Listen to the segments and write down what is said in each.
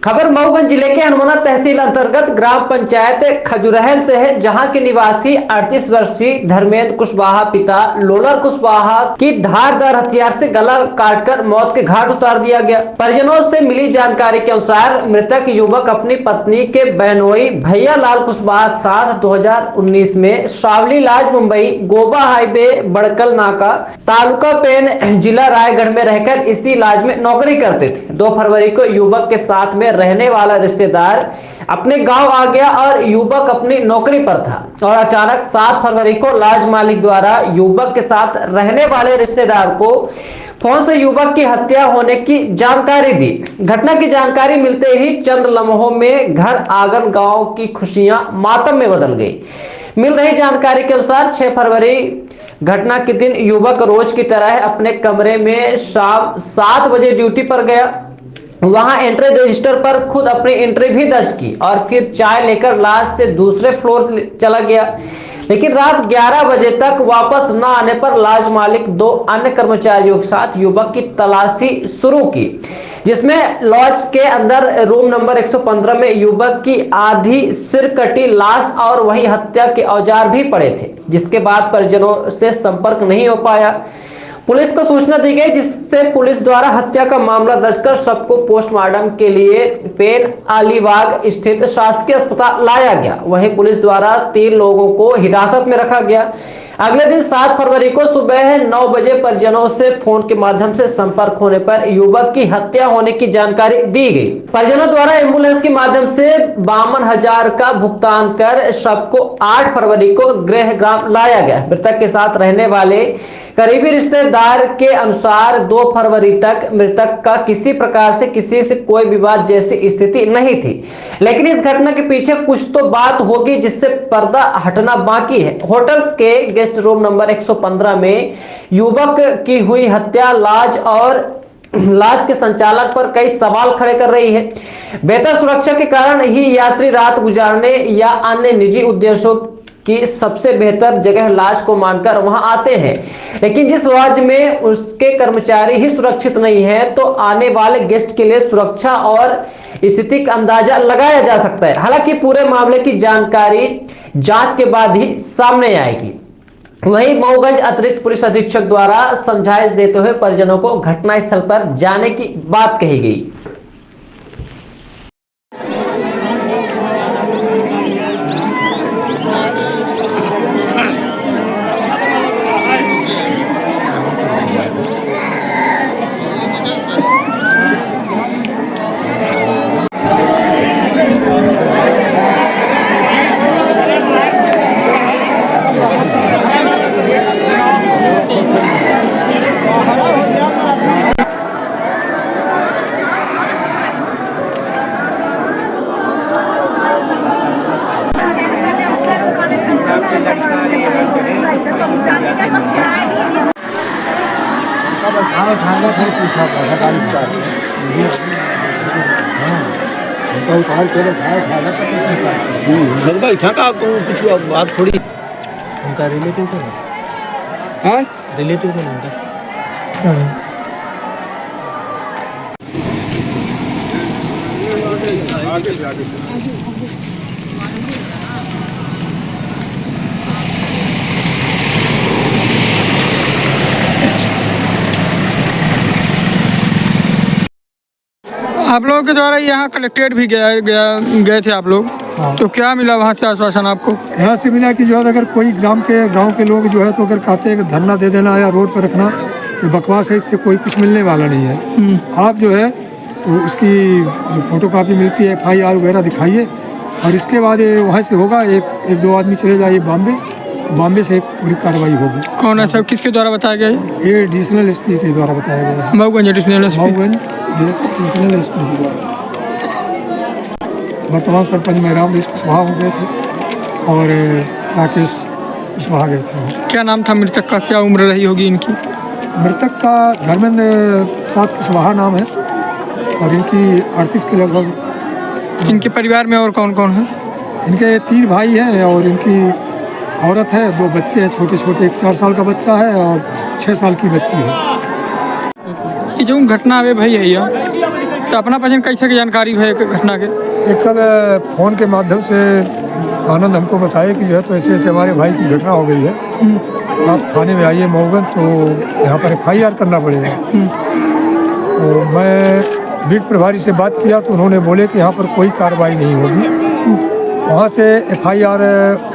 खबर मऊगंज जिले के हनुमाना तहसील अंतर्गत ग्राम पंचायत खजुरहल से है, जहां के निवासी 38 वर्षीय धर्मेंद्र कुशवाहा पिता लोलर कुशवाहा की धारदार हथियार से गला काटकर मौत के घाट उतार दिया गया। परिजनों से मिली जानकारी के अनुसार मृतक युवक अपनी पत्नी के बहनोई भैया लाल कुशवाहा के साथ 2019 में सावली लाज मुंबई गोवा हाईवे बड़कल नाका तालुका पेन जिला रायगढ़ में रहकर इसी इलाज में नौकरी करते थे। 2 फरवरी को युवक के साथ में रहने वाला रिश्तेदार अपने गांव आ गया और युवक अपनी नौकरी पर था और अचानक 7 फरवरी को लाज मालिक द्वारा युवक के साथ रहने वाले रिश्तेदार को फोन से युवक की हत्या होने की जानकारी दी। घटना की जानकारी मिलते ही चंद लम्हों में घर आंगन गांव की खुशियां मातम में बदल गई। मिल रही जानकारी के अनुसार 6 फरवरी घटना के दिन युवक रोज की तरह अपने कमरे में शाम 7 बजे ड्यूटी पर गया। वहां एंट्री रजिस्टर पर खुद अपनी एंट्री भी दर्ज की और फिर चाय लेकर लाज से दूसरे फ्लोर चला गया, लेकिन रात 11 बजे तक वापस न आने पर लाज मालिक 2 अन्य कर्मचारियों के साथ युवक की तलाशी शुरू की, जिसमें लॉज के अंदर रूम नंबर 115 में युवक की आधी सिरकटी लाश और वही हत्या के औजार भी पड़े थे, जिसके बाद परिजनों से संपर्क नहीं हो पाया। पुलिस को सूचना दी गई, जिससे पुलिस द्वारा हत्या का मामला दर्ज कर शव को पोस्टमार्टम के लिए पेन अलीबाग स्थित शासकीय अस्पताल लाया गया। वहीं पुलिस द्वारा 3 लोगों को हिरासत में रखा गया। अगले दिन 7 फरवरी को सुबह 9 बजे परिजनों से फोन के माध्यम से संपर्क होने पर युवक की हत्या होने की जानकारी दी गई। परिजनों द्वारा एम्बुलेंस के माध्यम से 52,000 का भुगतान कर शव को 8 फरवरी को गृह ग्राम लाया गया। मृतक के साथ रहने वाले करीबी रिश्तेदार के अनुसार 2 फरवरी तक मृतक का किसी प्रकार से किसी से कोई विवाद जैसी स्थिति नहीं थी, लेकिन इस घटना के पीछे कुछ तो बात होगी जिससे पर्दा हटना बाकी है। होटल के गेस्ट रूम नंबर 115 में युवक की हुई हत्या लाज के संचालक पर कई सवाल खड़े कर रही है। बेहतर सुरक्षा के कारण ही यात्री रात गुजारने या अन्य निजी उद्देश्यों की सबसे बेहतर जगह लाज को मानकर वहां आते हैं, लेकिन जिस लॉज में उसके कर्मचारी ही सुरक्षित नहीं है तो आने वाले गेस्ट के लिए सुरक्षा और स्थिति का अंदाजा लगाया जा सकता है। हालांकि पूरे मामले की जानकारी जांच के बाद ही सामने आएगी। वहीं मऊगंज अतिरिक्त पुलिस अधीक्षक द्वारा समझाइश देते हुए परिजनों को घटनास्थल पर जाने की बात कही गई। सर भाई ठका कुछ बात थोड़ी उनका रिलेटिव कौन है? हाँ रिलेटिव कौन है उनका? आप लोगों के द्वारा यहाँ कलेक्ट्रेट भी गए थे आप लोग। हाँ। तो क्या मिला वहाँ से आश्वासन आपको? यहाँ से मिला कि जो है अगर कोई गांव के लोग जो है तो अगर कहते हैं कि धरना दे देना या रोड पर रखना तो बकवास है, इससे कोई कुछ मिलने वाला नहीं है। आप जो है तो उसकी जो फोटोकॉपी मिलती है FIR वगैरह दिखाइए और इसके बाद वहाँ से होगा एक 2 आदमी चले जाइए बॉम्बे से पूरी कार्रवाई होगी। कौन है सब, किसके द्वारा बताया गया? ये एडिशनल SP के द्वारा बताया गया है। मऊगंज एडिशनल SP के द्वारा। वर्तमान सरपंच महराम कुशवाहा हो गए थे और राकेश कुशवाहा गए थे। क्या नाम था मृतक का, क्या उम्र रही होगी इनकी? मृतक का धर्मेंद्र साथ कुशवाहा नाम है और इनकी 38 के लगभग। इनके परिवार में और कौन कौन है? इनके 3 भाई हैं और इनकी औरत है, 2 बच्चे हैं छोटे छोटे, एक 4 साल का बच्चा है और 6 साल की बच्ची है। ये जो घटना है भाई है तो अपना पहचान कैसे की जानकारी है घटना के? एक कल फ़ोन के माध्यम से आनंद हमको बताया कि जो है तो ऐसे ऐसे हमारे भाई की घटना हो गई है, आप थाने में आइए मऊगन, तो यहाँ पर FIR करना पड़ेगा। तो मैं बीट प्रभारी से बात किया तो उन्होंने बोले कि यहाँ पर कोई कार्रवाई नहीं होगी। वहाँ से FIR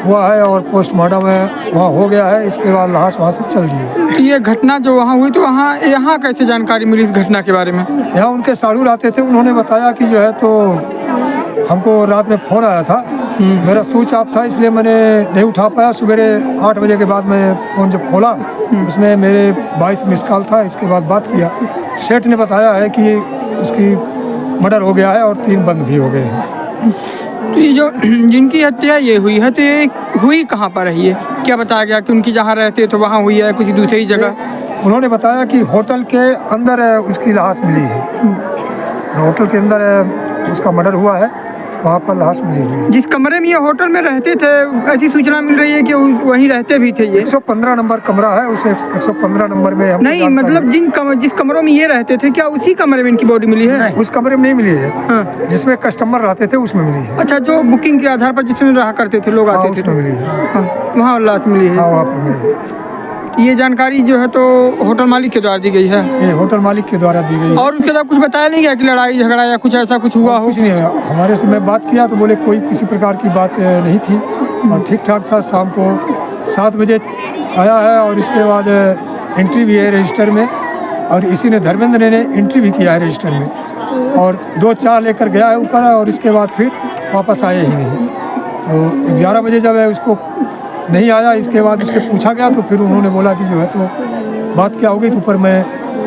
हुआ है और पोस्टमार्टम वहाँ हो गया है, इसके बाद लाश वहाँ से चल दी है। तो ये घटना जो वहाँ हुई तो यहाँ कैसे जानकारी मिली इस घटना के बारे में? यहाँ उनके साड़ू रहते थे, उन्होंने बताया कि जो है तो हमको रात में फ़ोन आया था, मेरा स्विच ऑफ था इसलिए मैंने नहीं उठा पाया। सवेरे 8 बजे के बाद मैं फ़ोन जब खोला उसमें मेरे 22 मिस कॉल था। इसके बाद बात किया, सेठ ने बताया है कि उसकी मर्डर हो गया है और 3 बंद भी हो गए हैं। तो ये जो जिनकी हत्या ये हुई है तो ये हुई कहाँ पर है? ये क्या बताया गया कि उनकी जहाँ रहते तो वहाँ हुई है कुछ दूसरी जगह? उन्होंने बताया कि होटल के अंदर उसकी लाश मिली है, होटल के अंदर उसका मर्डर हुआ है, वहाँ पर लाश मिली हुई है। जिस कमरे में ये होटल में रहते थे ऐसी सूचना मिल रही है कि वहीं रहते भी थे ये? 115 नंबर कमरा है, उस 115 नंबर में हम नहीं, मतलब जिस कमरों में ये रहते थे क्या उसी कमरे में इनकी बॉडी मिली है? उस कमरे में नहीं मिली है। हाँ। जिसमें कस्टमर रहते थे उसमें मिली है। अच्छा, जो बुकिंग के आधार पर जिसमें रहा करते थे लोग आते थे उसमें मिली है। हाँ, वहाँ लाश मिली है। हाँ, वहाँ पर मिली है। ये जानकारी जो है तो होटल मालिक के द्वारा दी गई है? ये होटल मालिक के द्वारा दी गई है। और उसके बाद कुछ बताया नहीं गया कि लड़ाई झगड़ा या कुछ ऐसा कुछ हुआ हो? कुछ नहीं हुआ। हमारे से मैं बात किया तो बोले कोई किसी प्रकार की बात नहीं थी और ठीक ठाक था। शाम को 7 बजे आया है और इसके बाद एंट्री भी है रजिस्टर में, और इसी ने धर्मेंद्र ने एंट्री भी किया है रजिस्टर में, और 2 चाय लेकर गया है ऊपर और इसके बाद फिर वापस आए ही नहीं। तो 11 बजे जब है उसको नहीं आया, इसके बाद उससे पूछा गया तो फिर उन्होंने बोला कि जो है तो बात क्या होगी। तो ऊपर मैं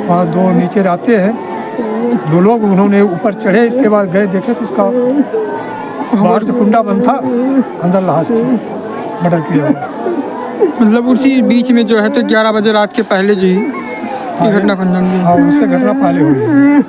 वहाँ 2 नीचे रहते हैं 2 लोग, उन्होंने ऊपर चढ़े, इसके बाद गए देखे तो उसका बाहर से कुंडा बंद था, अंदर लाश थी, मर्डर किया हुआ। मतलब उसी बीच में जो है तो 11 बजे रात के पहले जो ही घटना को अंजाम दिया। हाँ, उससे घटना पहले हुई है।